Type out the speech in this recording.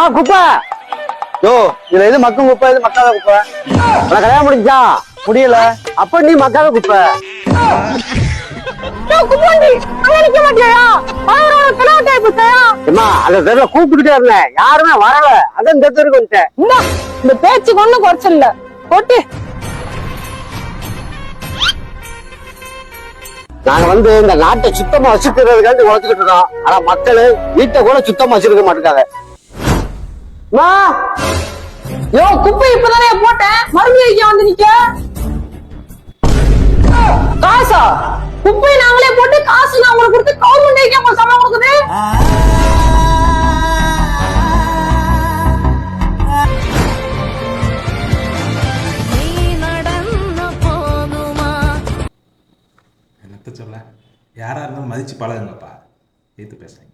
அம்மா குப்பை. யோ இதுல எது மக்கும் குப்பை எது மக்காத குப்பை? உனக்கு கல்யாணம் முடிஞ்சா? முடியல. அப்ப நீ மக்காத குப்பை. அம்மா அந்த தெருல கூப்பிட்டுட்டே இருந்தேன், யாருமே வரல. அதான் இந்த தெருக்கு வந்துட்டேன். இந்த பேச்சுக்கு ஒண்ணும் குறைச்சல போட்டு. நாங்க இந்த நாட்டை சுத்தமா வச்சுக்கிறதுக்காண்டி உழைச்சுக்கிட்டு இருக்கோம். ஆனா மக்கள் வீட்டை கூட சுத்தமா வச்சிருக்க மாட்டேங்காங்க. யோ குப்பை இப்பதானே போட்டேன், மறுபடியும் வந்து நிக்க காசா? குப்பை நாங்களே போட்டு காசு நான் உங்களுக்கு கொடுத்து கவர்மெண்ட் உங்களுக்கு சம்பளம் கொடுக்குது. என்னத்த சொல்ல, யாரா இருந்தாலும் மதிச்சு பழகுங்கப்பா. ஏத்து பேசுறேன்.